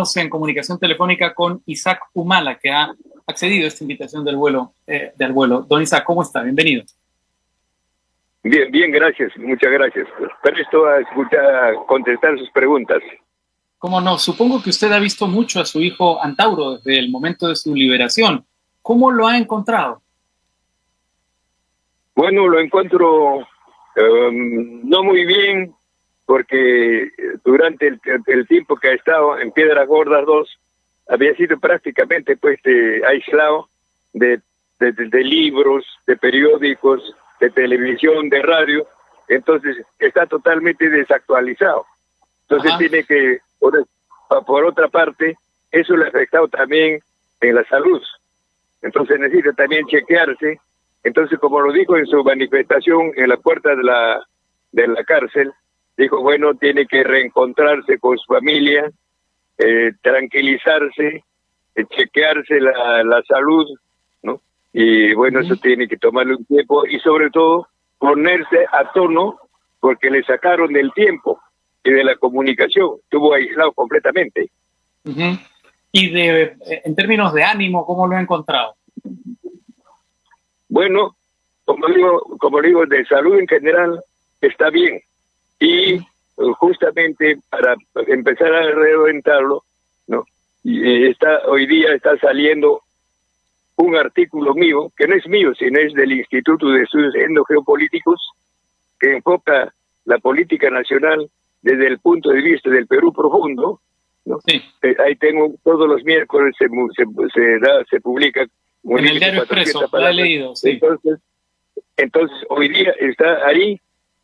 estamos en comunicación telefónica con Isaac Humala, que ha accedido a esta invitación del vuelo. Don Isaac, ¿cómo está? Bienvenido. Bien, bien, gracias, muchas gracias. Presto a contestar sus preguntas. Cómo no, supongo que usted ha visto mucho a su hijo Antauro desde el momento de su liberación. ¿Cómo lo ha encontrado? Bueno, lo encuentro no muy bien, porque durante el tiempo que ha estado en Piedras Gordas 2, había sido prácticamente aislado de libros, de periódicos, de televisión, de radio. Entonces está totalmente desactualizado. Entonces tiene que, por otra parte, eso le ha afectado también en la salud. Entonces necesita también chequearse. Entonces, como lo dijo en su manifestación en la puerta de la cárcel, dijo, bueno, tiene que reencontrarse con su familia, tranquilizarse, chequearse la salud, ¿no? Y bueno, eso tiene que tomarle un tiempo y sobre todo ponerse a tono, porque le sacaron del tiempo y de la comunicación, estuvo aislado completamente. Y en términos de ánimo, ¿cómo lo ha encontrado? Bueno, como digo, de salud en general está bien. Y justamente para empezar a reorientarlo, ¿no? Y hoy día está saliendo un artículo mío, que no es mío, sino es del Instituto de Estudios Geopolíticos, que enfoca la política nacional desde el punto de vista del Perú profundo, ¿no? Sí. Ahí tengo todos los miércoles se publica. En el Diario Expreso, lo he leído, sí. Entonces, hoy día está ahí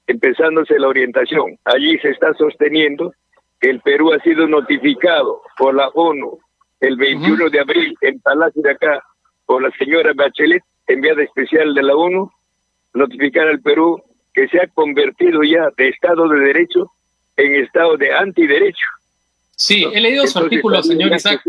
empezándose la orientación. Allí se está sosteniendo que el Perú ha sido notificado por la ONU el 21 de abril en Palacio de acá, por la señora Bachelet, enviada especial de la ONU, notificar al Perú que se ha convertido ya de Estado de Derecho en Estado de antiderecho. Sí, he leído su artículo, señor Isaac,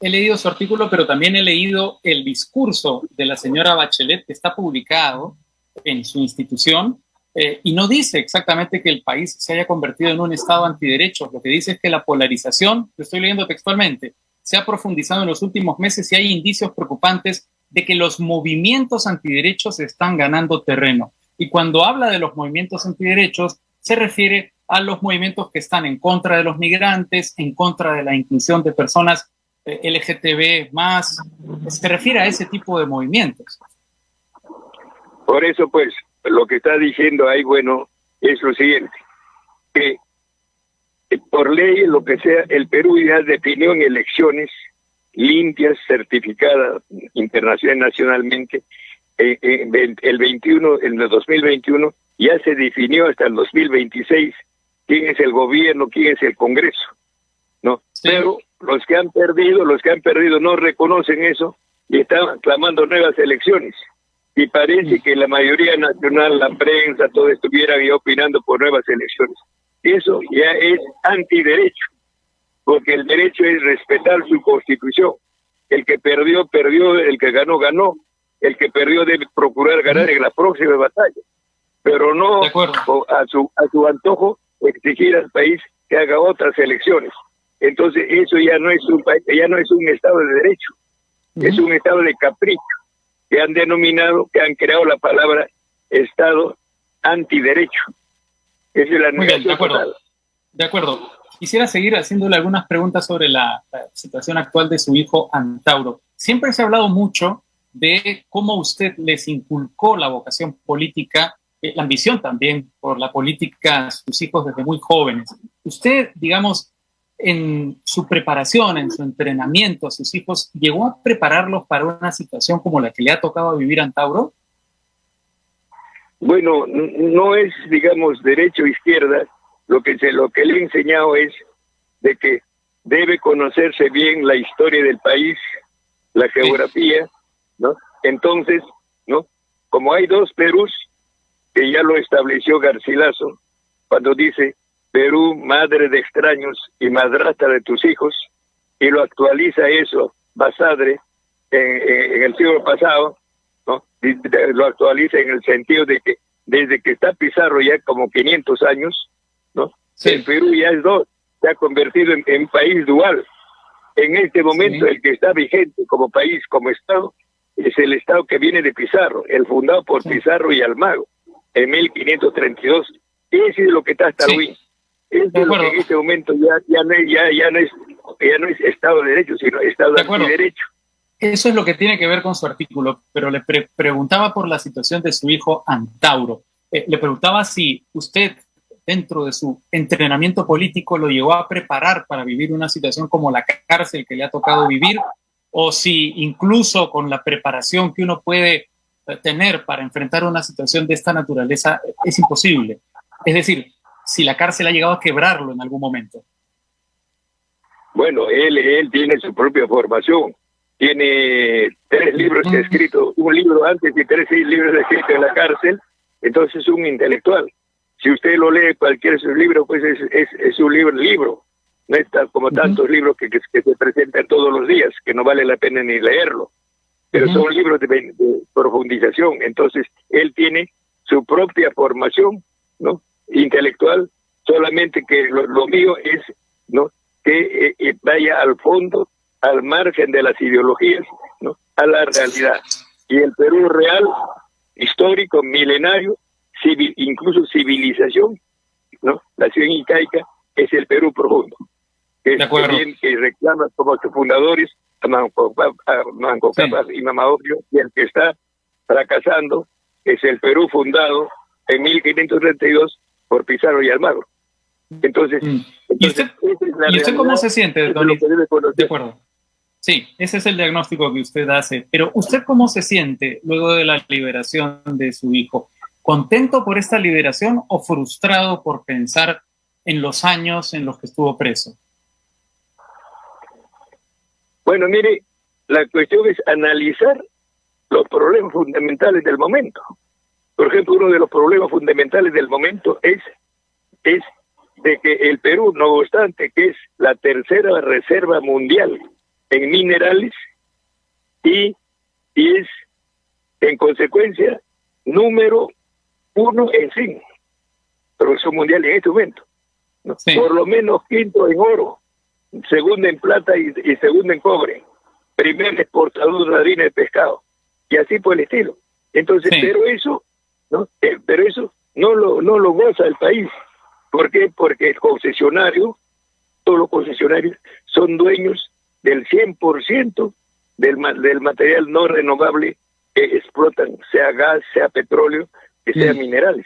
he leído su artículo, pero también he leído el discurso de la señora Bachelet que está publicado en su institución y no dice exactamente que el país se haya convertido en un Estado antiderechos. Lo que dice es que la polarización, lo estoy leyendo textualmente, se ha profundizado en los últimos meses y hay indicios preocupantes de que los movimientos antiderechos están ganando terreno. Y cuando habla de los movimientos antiderechos, se refiere a los movimientos que están en contra de los migrantes, en contra de la inclusión de personas LGTB+, se refiere a ese tipo de movimientos. Por eso, pues, lo que está diciendo ahí, bueno, es lo siguiente, que por ley, lo que sea, el Perú ya definió en elecciones limpias, certificadas internacional, nacionalmente, el 21, en el 2021, ya se definió hasta el 2026 quién es el gobierno, quién es el Congreso, ¿no? Sí. Pero los que han perdido no reconocen eso y están clamando nuevas elecciones. Y parece que la mayoría nacional, la prensa, todo estuvieran ya opinando por nuevas elecciones. Eso ya es antiderecho, porque el derecho es respetar su constitución. El que perdió, perdió, el que ganó, ganó. El que perdió debe procurar ganar en la próxima batalla, pero no a su antojo exigir al país que haga otras elecciones. Entonces eso ya no es un Estado de derecho, es un Estado de capricho, que han denominado, que han creado la palabra Estado antiderecho. Esa es la negación total. De acuerdo. Quisiera seguir haciéndole algunas preguntas sobre la situación actual de su hijo Antauro. Siempre se ha hablado mucho de cómo usted les inculcó la vocación política, la ambición también por la política a sus hijos desde muy jóvenes. Usted, digamos, en su preparación, en su entrenamiento a sus hijos, ¿llegó a prepararlos para una situación como la que le ha tocado vivir a Antauro? Bueno, no es, digamos, derecha o izquierda. Lo que le he enseñado es de que debe conocerse bien la historia del país, la geografía, ¿no? Entonces, ¿no? Como hay dos Perús, que ya lo estableció Garcilaso, cuando dice Perú, madre de extraños y madrastra de tus hijos, y lo actualiza eso, Basadre, en el siglo pasado, ¿no? Lo actualiza en el sentido de que desde que está Pizarro ya como 500 años, ¿no? Sí. El Perú ya es dos, se ha convertido en país dual. En este momento, el que está vigente como país, como Estado, es el Estado que viene de Pizarro, el fundado por Pizarro y Almagro, en 1532. Ese es lo que está hasta Luis. Ese es lo que en este momento ya no es Estado de Derecho, sino Estado de Derecho. Eso es lo que tiene que ver con su artículo, pero le preguntaba por la situación de su hijo Antauro. Le preguntaba si usted, dentro de su entrenamiento político, lo llevó a preparar para vivir una situación como la cárcel que le ha tocado vivir, o si incluso con la preparación que uno puede tener para enfrentar una situación de esta naturaleza es imposible. Es decir, si la cárcel ha llegado a quebrarlo en algún momento. Bueno, él tiene su propia formación. Tiene 3 libros escritos, un libro antes y 3 libros escritos en la cárcel, entonces es un intelectual. Si usted lo lee, cualquier de sus libros, pues es un libro. No está como tantos libros que se presentan todos los días, que no vale la pena ni leerlo. Pero son libros de profundización. Entonces, él tiene su propia formación, ¿no?, intelectual, solamente que lo mío es, ¿no?, que vaya al fondo, al margen de las ideologías, ¿no?, a la realidad. Y el Perú real, histórico, milenario, incluso civilización, ¿no?, nación incaica, es el Perú profundo. Que reclama como sus fundadores a Manco Cápac y Mama Orio, y el que está fracasando es el Perú fundado en 1532 por Pizarro y Almagro. Entonces, ¿Y usted cómo se siente, don? De acuerdo. Sí, ese es el diagnóstico que usted hace. Pero ¿usted cómo se siente luego de la liberación de su hijo? ¿Contento por esta liberación o frustrado por pensar en los años en los que estuvo preso? Bueno, mire, la cuestión es analizar los problemas fundamentales del momento. Por ejemplo, uno de los problemas fundamentales del momento es de que el Perú, no obstante que es la tercera reserva mundial en minerales y es, en consecuencia, número 1 en zinc, producción mundial en este momento, ¿no? Sí. Por lo menos quinto en oro, segundo en plata y segundo en cobre, primer exportador de harina de pescado, y así por el estilo. Entonces, sí. pero eso no lo goza el país. ¿Por qué? Porque el concesionario, todos los concesionarios son dueños del 100% del material no renovable que explotan, sea gas, sea petróleo, que sea minerales.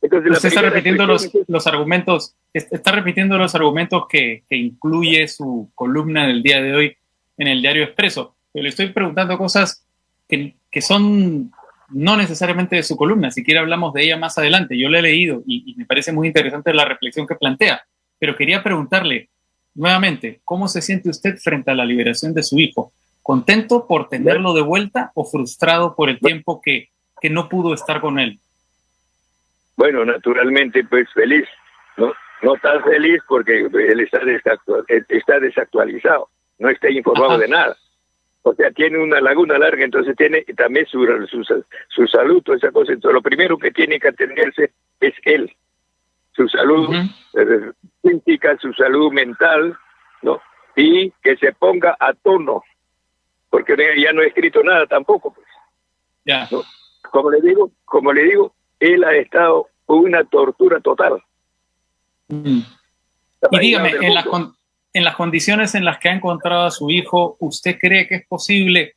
Entonces, usted está repitiendo los argumentos, está repitiendo los argumentos que incluye su columna del día de hoy en el Diario Expreso. Yo le estoy preguntando cosas que son no necesariamente de su columna, siquiera hablamos de ella más adelante. Yo la he leído y me parece muy interesante la reflexión que plantea, pero quería preguntarle nuevamente, ¿cómo se siente usted frente a la liberación de su hijo? ¿Contento por tenerlo de vuelta o frustrado por el tiempo que no pudo estar con él? Bueno, naturalmente, pues feliz, ¿no? No tan feliz porque él está desactualizado, no está informado de nada. O sea, tiene una laguna larga, entonces tiene también su salud, toda esa cosa. Entonces, lo primero que tiene que atenderse es él, su salud física, su salud mental, ¿no? Y que se ponga a tono, porque ya no he escrito nada tampoco, pues. Ya. ¿No? Como le digo, él ha estado con una tortura total. Y dígame, en las condiciones en las que ha encontrado a su hijo, ¿usted cree que es posible,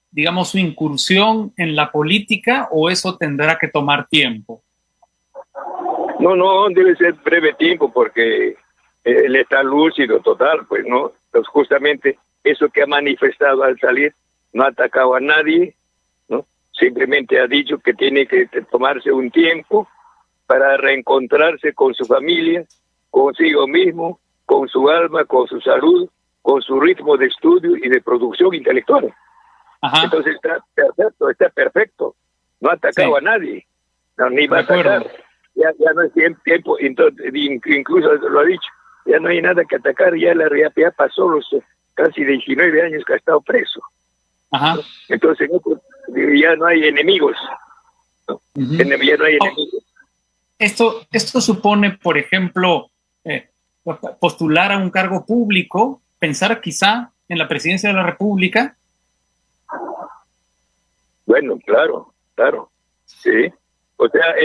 digamos, su incursión en la política o eso tendrá que tomar tiempo? No, debe ser breve tiempo porque él está lúcido total, pues, ¿no? Pues justamente eso que ha manifestado al salir, no ha atacado a nadie, ¿no? Simplemente ha dicho que tiene que tomarse un tiempo para reencontrarse con su familia, consigo mismo, con su alma, con su salud, con su ritmo de estudio y de producción intelectual. Ajá. Entonces está perfecto. No ha atacado a nadie, ni va a atacar. Ya no es tiempo, entonces, incluso lo ha dicho, ya no hay nada que atacar, ya pasó los casi 19 años que ha estado preso. Ajá. Entonces ya no hay enemigos. ¿No? Ya no hay enemigos. Esto supone, por ejemplo, postular a un cargo público, pensar quizá en la presidencia de la República? Bueno, claro, sí. O sea,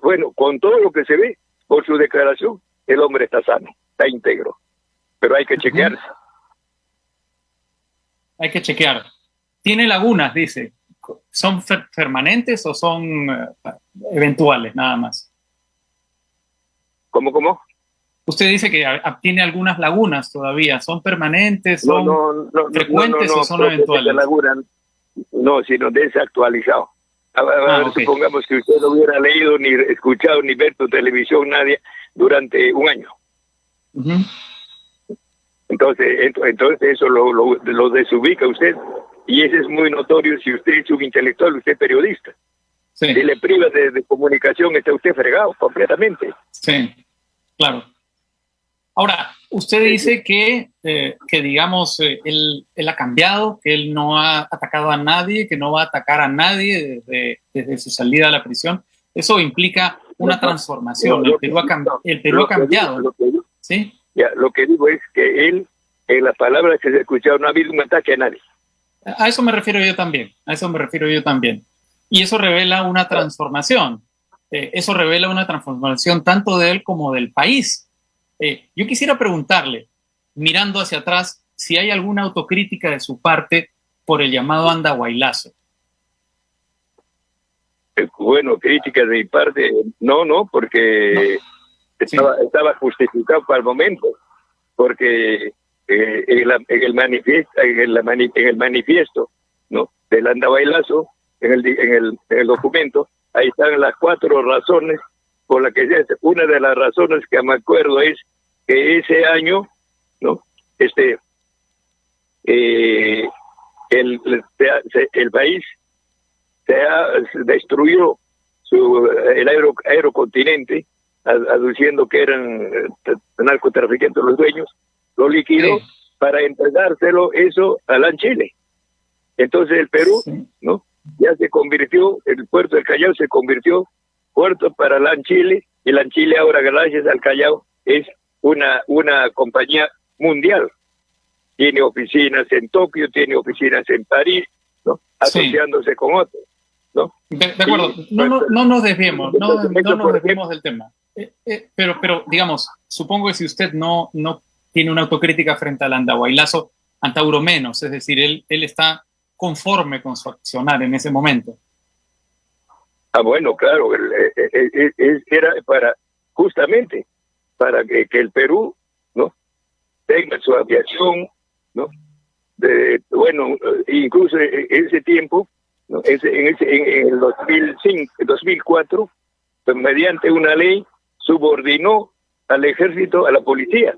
bueno, con todo lo que se ve, por su declaración, el hombre está sano, está íntegro, pero hay que chequearse. Hay que chequear. Tiene lagunas, dice. ¿Son permanentes o son eventuales, nada más? ¿Cómo? Usted dice que tiene algunas lagunas todavía. ¿Son permanentes, son frecuentes o son eventuales? No, sino desactualizado. Okay. Supongamos que usted no hubiera leído, ni escuchado, ni visto televisión, nadie, durante un año. Entonces eso lo desubica usted, y eso es muy notorio. Si usted es un intelectual, usted es periodista. Sí. Si le priva de comunicación, está usted fregado completamente. Sí, claro. Ahora, usted dice que digamos, él ha cambiado, que él no ha atacado a nadie, que no va a atacar a nadie desde su salida a la prisión. Eso implica una transformación. El Perú ha cambiado. ¿Sí? Ya, lo que digo es que él, en las palabras que se escucharon, no ha habido un ataque a nadie. A eso me refiero yo también. Y eso revela una transformación. Eso revela una transformación tanto de él como del país. Yo quisiera preguntarle, mirando hacia atrás, si hay alguna autocrítica de su parte por el llamado Andahuaylazo. Bueno, crítica de mi parte, no, porque estaba justificado para el momento, porque en el manifiesto, ¿no?, del Andahuaylazo, en el documento, ahí están las 4 razones por las que una de las razones que me acuerdo es que ese año, ¿no?, el país destruyó el aerocontinente, aduciendo que eran narcotraficantes los dueños, lo liquidó para entregárselo eso a LAN Chile. Entonces el Perú, ¿no?, ya se convirtió, el puerto del Callao se convirtió puerto para LAN Chile, y LAN Chile ahora, gracias al Callao, es una compañía mundial. Tiene oficinas en Tokio, tiene oficinas en París, ¿no?, asociándose con otros, ¿no? De acuerdo, no nos desviemos, no nos desviemos del tema. Pero digamos, supongo que si usted no tiene una autocrítica frente al Andahuaylazo, Antauro menos, es decir, él está conforme con su accionar en ese momento. Bueno, claro, era justamente para que el Perú, ¿no?, tenga su aviación, ¿no? Bueno, incluso en ese tiempo, ¿no?, en el 2004, pues, mediante una ley, subordinó al ejército a la policía.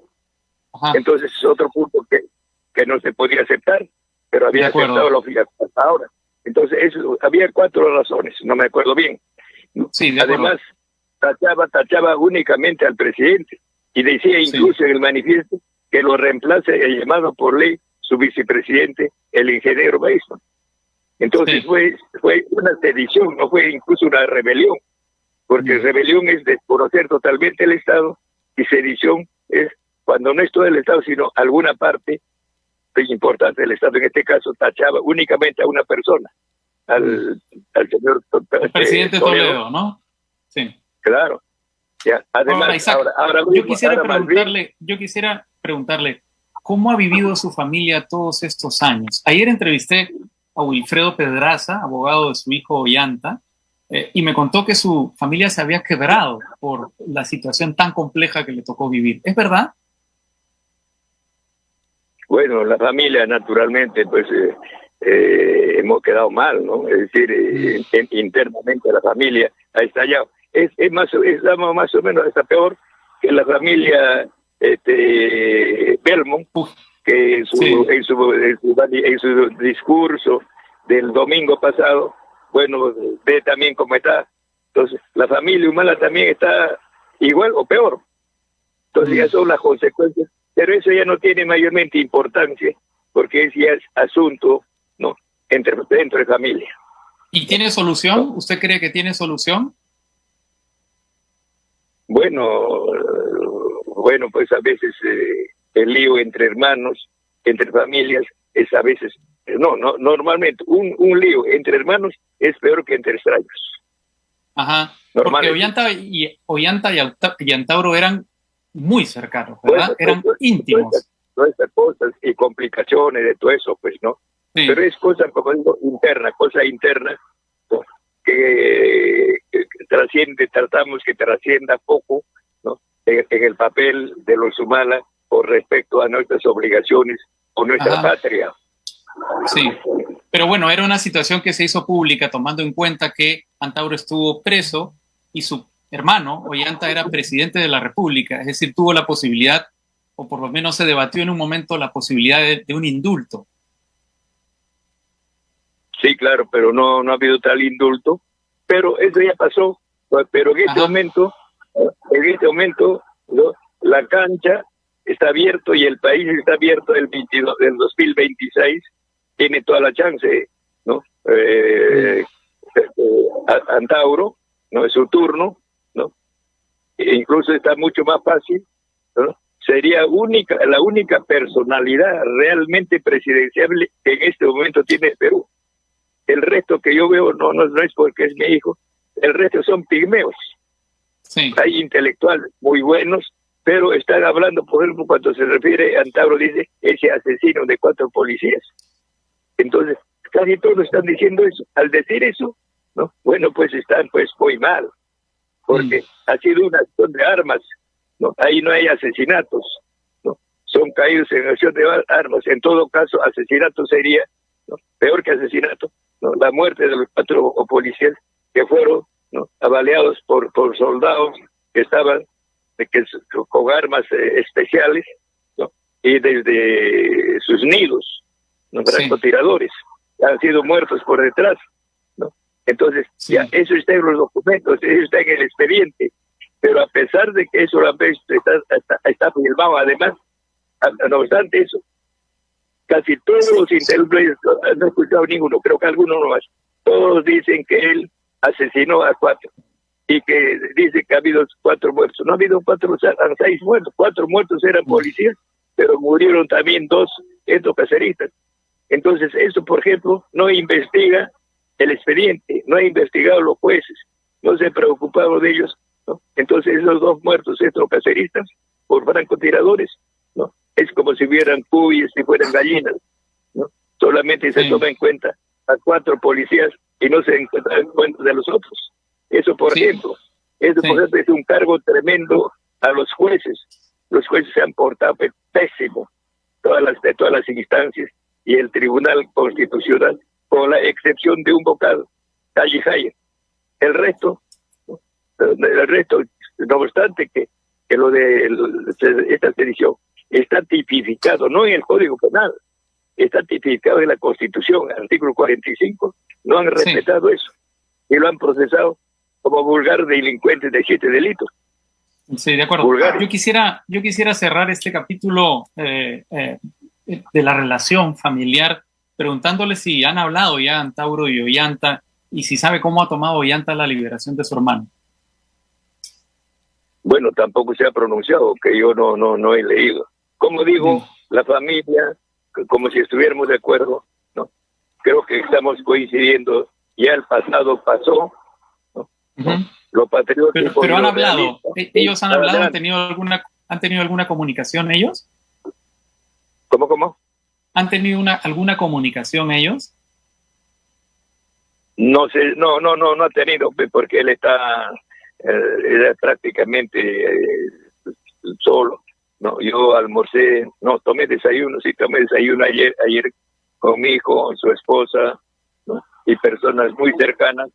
Ajá. Entonces es otro punto que no se podía aceptar, pero había aceptado la oficial hasta ahora. Entonces había 4 razones, no me acuerdo bien. Sí, además, tachaba únicamente al presidente, y decía incluso en el manifiesto que lo reemplace el llamado por ley su vicepresidente, el ingeniero Mason. Entonces fue una sedición, no fue incluso una rebelión, porque rebelión es desconocer totalmente el Estado, y sedición es cuando no es todo el Estado, sino alguna parte importante del Estado. En este caso tachaba únicamente a una persona, al señor el presidente Toledo, ¿no? Sí. Claro. Ya, además, ahora yo quisiera preguntarle, ¿cómo ha vivido su familia todos estos años? Ayer entrevisté a Wilfredo Pedraza, abogado de su hijo Ollanta, y me contó que su familia se había quebrado por la situación tan compleja que le tocó vivir. ¿Es verdad? Bueno, la familia, naturalmente, pues hemos quedado mal, ¿no? Es decir, internamente la familia ha estallado. Más o menos está peor que la familia Belmont, que en su discurso del domingo pasado, bueno, ve también cómo está. Entonces, la familia humana también está igual o peor. Entonces, ya son las consecuencias, pero eso ya no tiene mayormente importancia, porque es ya asunto, ¿no?, dentro de familia. ¿Y tiene solución? ¿Usted cree que tiene solución? Bueno, bueno, pues a veces el lío entre hermanos, entre familias, es a veces, normalmente un lío entre hermanos es peor que entre extraños. Ajá, porque Ollanta y Antauro eran muy cercanos, ¿verdad? Eran íntimos. Todas estas cosas y complicaciones de todo eso, pues, ¿no? Sí. Pero es cosa, como digo, cosa interna, ¿no? que tratamos que trascienda poco, ¿no? En el papel de los Humala con respecto a nuestras obligaciones o nuestra patria. Sí, pero bueno, era una situación que se hizo pública tomando en cuenta que Antauro estuvo preso y su hermano, Ollanta, era presidente de la República, es decir, tuvo la posibilidad, o por lo menos se debatió en un momento la posibilidad de un indulto. Sí, claro, pero no ha habido tal indulto, pero eso ya pasó, pero en este momento, ¿no? La cancha está abierto y el país está abierto del 2026, tiene toda la chance, ¿no? Antauro, ¿no? Es su turno, ¿no? E incluso está mucho más fácil, ¿no? Sería la única personalidad realmente presidencial que en este momento tiene el Perú. El resto que yo veo no es porque es mi hijo, el resto son pigmeos. Sí. Hay intelectuales muy buenos, pero están hablando, por ejemplo, cuando se refiere a Antauro, dice, ese asesino de 4 policías. Entonces, casi todos están diciendo eso. Al decir eso, ¿no? Bueno, pues están pues muy mal, porque ha sido una acción de armas, ¿no? Ahí no hay asesinatos, ¿no? Son caídos en acción de armas. En todo caso, asesinato sería, ¿no? Peor que asesinato, ¿no? La muerte de los 4 policías que fueron, ¿no? Abaleados por soldados que estaban con armas especiales, ¿no? Y desde sus nidos, ¿no? Francotiradores han sido muertos por detrás, ¿no? Entonces, ya eso está en los documentos, eso está en el expediente, pero a pesar de que eso está filmado, además, no obstante eso, casi todos los intelectuales, no he escuchado ninguno, creo que alguno no más, todos dicen que él asesinó a 4 y que dice que ha habido 4 muertos. No ha habido 4, 6 muertos. 4 muertos eran policías, pero murieron también 2 caceristas. Entonces, eso, por ejemplo, no investiga el expediente, no ha investigado los jueces, no se ha preocupado de ellos, ¿no? Entonces, esos 2 muertos caceristas por francotiradores, ¿no? Es como si hubieran cuyes, si fueran gallinas, ¿no? Solamente se toma en cuenta a 4 policías y no se encuentra en cuenta de los otros. Eso, por ejemplo, es un cargo tremendo a los jueces. Los jueces se han portado pésimo, todas las instancias y el Tribunal Constitucional, con la excepción de un vocal, Calle Jair. El resto, no obstante que lo de esta sedición está tipificado, no en el Código Penal, está tipificado en la Constitución, artículo 45, no han respetado eso y lo han procesado como vulgar delincuente de 7 delitos. Sí, de acuerdo. Yo quisiera cerrar este capítulo de la relación familiar preguntándole si han hablado ya Antauro y Ollanta y si sabe cómo ha tomado Ollanta la liberación de su hermano. Bueno, tampoco se ha pronunciado, que yo no he leído. Como digo, la familia, como si estuviéramos de acuerdo, ¿no? Creo que estamos coincidiendo, ya el pasado pasó, ¿no? Lo patriótico. Pero han hablado, ellos han hablado, ¿han tenido alguna comunicación ellos? ¿Cómo? ¿Han tenido alguna comunicación ellos? No sé, no ha tenido, porque él era prácticamente solo. No, yo almorcé, tomé desayuno ayer con mi hijo, su esposa, ¿no? Y personas muy cercanas,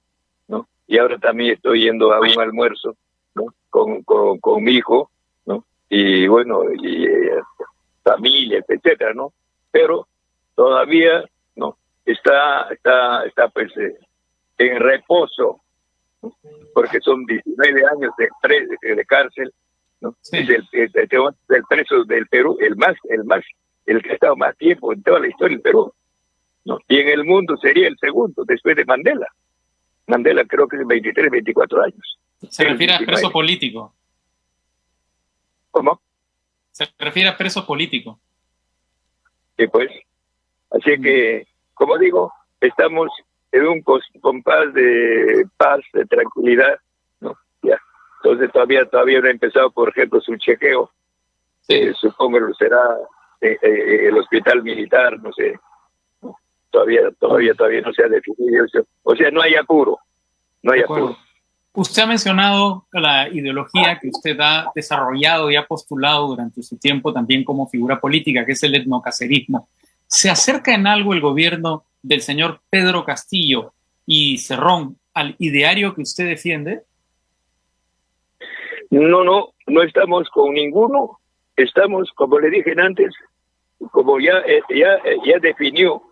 ¿no? Y ahora también estoy yendo a un almuerzo, ¿no? Con mi hijo, ¿no? Y bueno, y familia, etcétera, ¿no? Pero todavía no está pues en reposo, ¿no? Porque son 19 años de cárcel, ¿no? Sí. Es el preso del Perú, el que ha estado más tiempo en toda la historia del Perú, ¿no? Y en el mundo sería el segundo después de Mandela. Mandela creo que es 23, 24 años. Se refiere a preso político. ¿Cómo? Se refiere a presos políticos. Sí, pues. Así que, como digo, estamos en un compás de paz, de tranquilidad, ¿no? Ya. Entonces todavía no ha empezado, por ejemplo, su chequeo. Sí. Supongo que será el hospital militar, no sé. Todavía no se ha definido eso. O sea, no hay apuro. No hay apuro. Usted ha mencionado la ideología que usted ha desarrollado y ha postulado durante su tiempo también como figura política, que es el etnocacerismo. ¿Se acerca en algo el gobierno del señor Pedro Castillo y Cerrón al ideario que usted defiende? No estamos con ninguno. Estamos, como le dije antes, como ya definió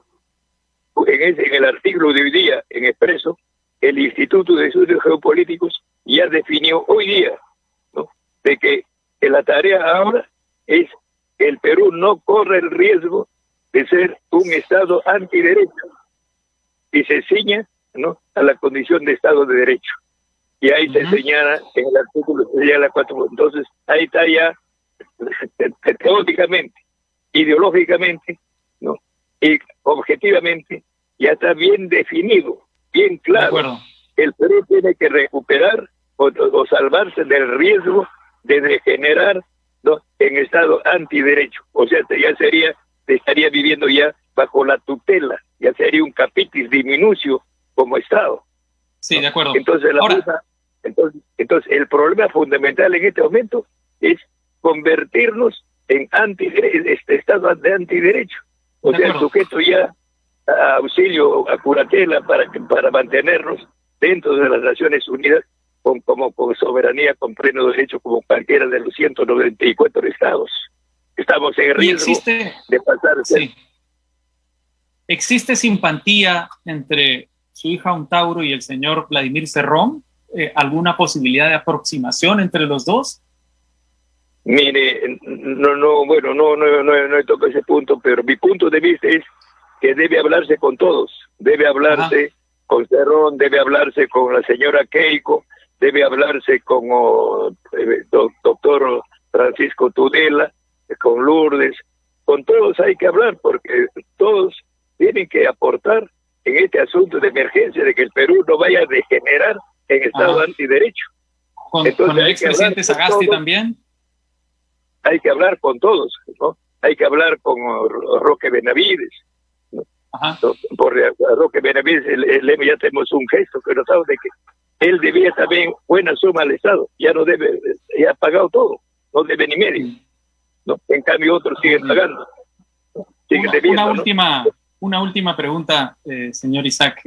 en el artículo de hoy día en Expreso, el Instituto de Estudios Geopolíticos ya definió hoy día, ¿no?, de que la tarea ahora es que el Perú no corre el riesgo de ser un Estado antiderecho y se ciña, ¿no?, a la condición de Estado de Derecho. Y ahí se señala en el artículo, se señala 4. Entonces, ahí está ya teóricamente, ideológicamente, ¿no?, y objetivamente ya está bien definido, bien claro. El Perú tiene que recuperar o salvarse del riesgo de degenerar, ¿no?, en Estado antiderecho. O sea, estaría viviendo ya bajo la tutela, ya sería un capitis diminutio como Estado. Sí, ¿no? De acuerdo. Entonces, entonces el problema fundamental en este momento es convertirnos en Estado de antiderecho. O sea, el sujeto ya a auxilio, a curatela para mantenernos dentro de las Naciones Unidas con soberanía, con pleno derecho, como cualquiera de los 194 estados. Estamos en riesgo de pasar. Sí. ¿Existe simpatía entre su hija Untauro y el señor Vladimir Cerrón? ¿Alguna posibilidad de aproximación entre los dos? Mire, no he tocado ese punto, pero mi punto de vista es que debe hablarse con todos. Debe hablarse con Cerrón, debe hablarse con la señora Keiko, debe hablarse con doctor Francisco Tudela, con Lourdes. Con todos hay que hablar, porque todos tienen que aportar en este asunto de emergencia, de que el Perú no vaya a degenerar en Estado antiderecho. ¿Con el expresidente Sagasti también? Hay que hablar con todos, ¿no? Hay que hablar con Roque Benavides, ¿no? Por Roque Benavides, ya tenemos un gesto que nos sabe de que él debía también buena suma al Estado, ya no debe, ya ha pagado todo, no debe ni medio, ¿no? En cambio otros siguen pagando. Una última pregunta, señor Isaac.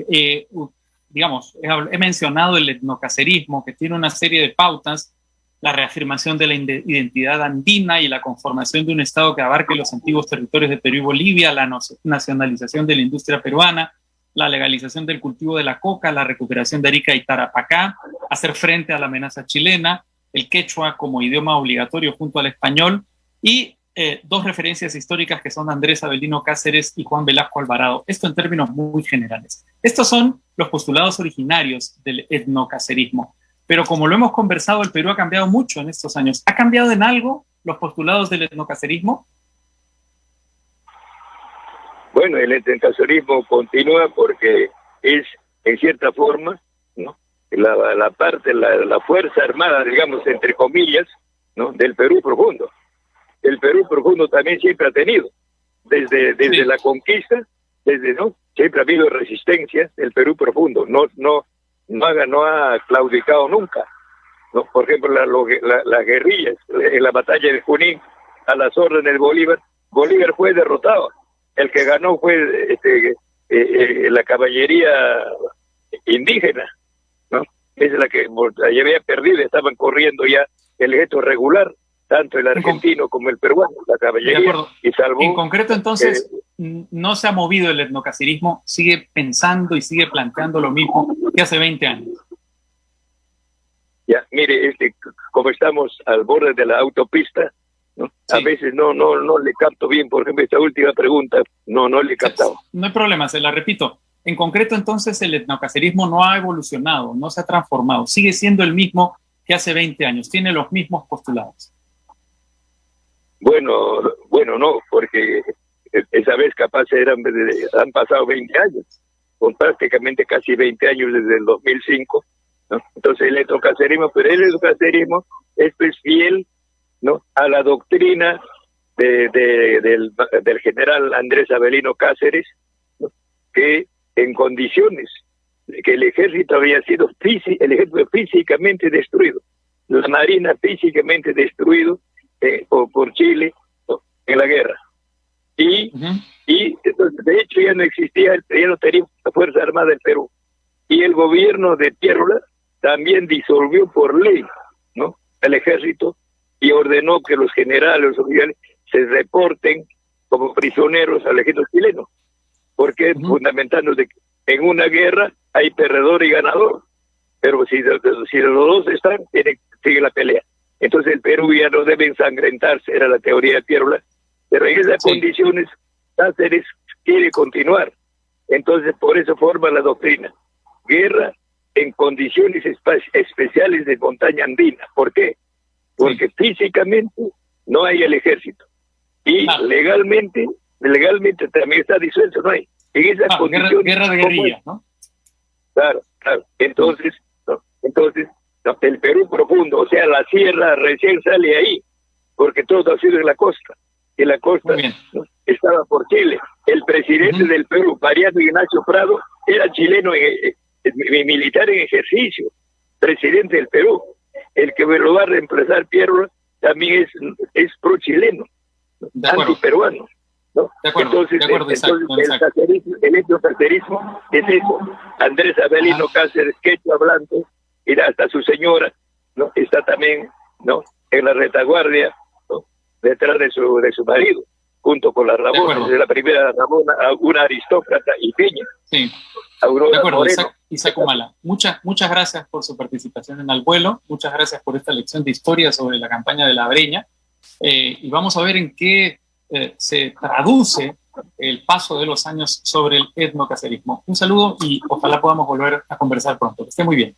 Digamos, he mencionado el etnocacerismo, que tiene una serie de pautas: la reafirmación de la identidad andina y la conformación de un Estado que abarque los antiguos territorios de Perú y Bolivia, la nacionalización de la industria peruana, la legalización del cultivo de la coca, la recuperación de Arica y Tarapacá, hacer frente a la amenaza chilena, el quechua como idioma obligatorio junto al español, y dos referencias históricas que son Andrés Avelino Cáceres y Juan Velasco Alvarado. Esto en términos muy generales. Estos son los postulados originarios del etnocacerismo. Pero como lo hemos conversado, el Perú ha cambiado mucho en estos años. ¿Ha cambiado en algo los postulados del etnocacerismo? Bueno, el etnocacerismo continúa porque es, en cierta forma, ¿no?, la fuerza armada, digamos, entre comillas, ¿no?, del Perú profundo. El Perú profundo también siempre ha tenido, desde la conquista, siempre ha habido resistencia del Perú profundo. No ha claudicado nunca, ¿no? Por ejemplo, las guerrillas en la batalla de Junín, a las órdenes de Bolívar fue derrotado. El que ganó fue la caballería indígena, ¿no? Es la que ya había perdido, estaban corriendo ya el ejército regular, tanto el argentino como el peruano, la caballería, y salvó. En concreto, entonces, no se ha movido el etnocacerismo, sigue pensando y sigue planteando lo mismo que hace 20 años. Ya, mire, como estamos al borde de la autopista, ¿no? Sí. A veces no le capto bien, por ejemplo, esta última pregunta, no le he captado. No hay problema, se la repito. En concreto, entonces, el etnocacerismo no ha evolucionado, no se ha transformado, sigue siendo el mismo que hace 20 años, tiene los mismos postulados. Bueno, no, porque esa vez capaz han pasado 20 años, con prácticamente casi 20 años desde el 2005, ¿no? Entonces el etnocacerismo, pero el etnocacerismo esto es fiel, ¿no?, a la doctrina del general Andrés Avelino Cáceres, ¿no?, que en condiciones de que el ejército había sido físicamente destruido, la marina físicamente destruido por Chile, ¿no?, en la guerra. Y entonces, de hecho ya no tenía la Fuerza Armada del Perú. Y el gobierno de Piérola también disolvió por ley, ¿no?, el ejército y ordenó que los generales, los oficiales, se reporten como prisioneros al ejército chileno, porque fundamentando de que en una guerra hay perdedor y ganador, pero si los dos están, sigue la pelea. Entonces el Perú ya no debe ensangrentarse, era la teoría de Piérola, pero en esas condiciones Cáceres quiere continuar. Entonces por eso forma la doctrina: guerra en condiciones especiales de montaña andina. ¿Por qué? Porque físicamente no hay el ejército. Y legalmente también está disuelto, no hay. En esas condiciones, guerra de guerrilla, ¿no? Claro. Entonces, el Perú profundo, o sea, la sierra recién sale ahí, porque todo ha sido en la costa. Y la costa, ¿no?, estaba por Chile. El presidente del Perú, Mariano Ignacio Prado, era chileno, militar en ejercicio, presidente del Perú. El que me lo va a reemplazar, Piérola, también es pro-chileno, anti-peruano, ¿no? Entonces, el etnocacerismo es eso. Andrés Avelino Cáceres, quechua hablante, y hasta su señora, ¿no?, está también, ¿no?, en la retaguardia, ¿no?, detrás de su marido, junto con la Ramona, de la primera Ramona, una aristócrata y peña. Sí. Aurora de acuerdo, Moreno. Isaac Humala. Muchas gracias por su participación en Al Vuelo, muchas gracias por esta lección de historia sobre la campaña de la Breña, y vamos a ver en qué se traduce el paso de los años sobre el etnocacerismo. Un saludo y ojalá podamos volver a conversar pronto. Que esté muy bien.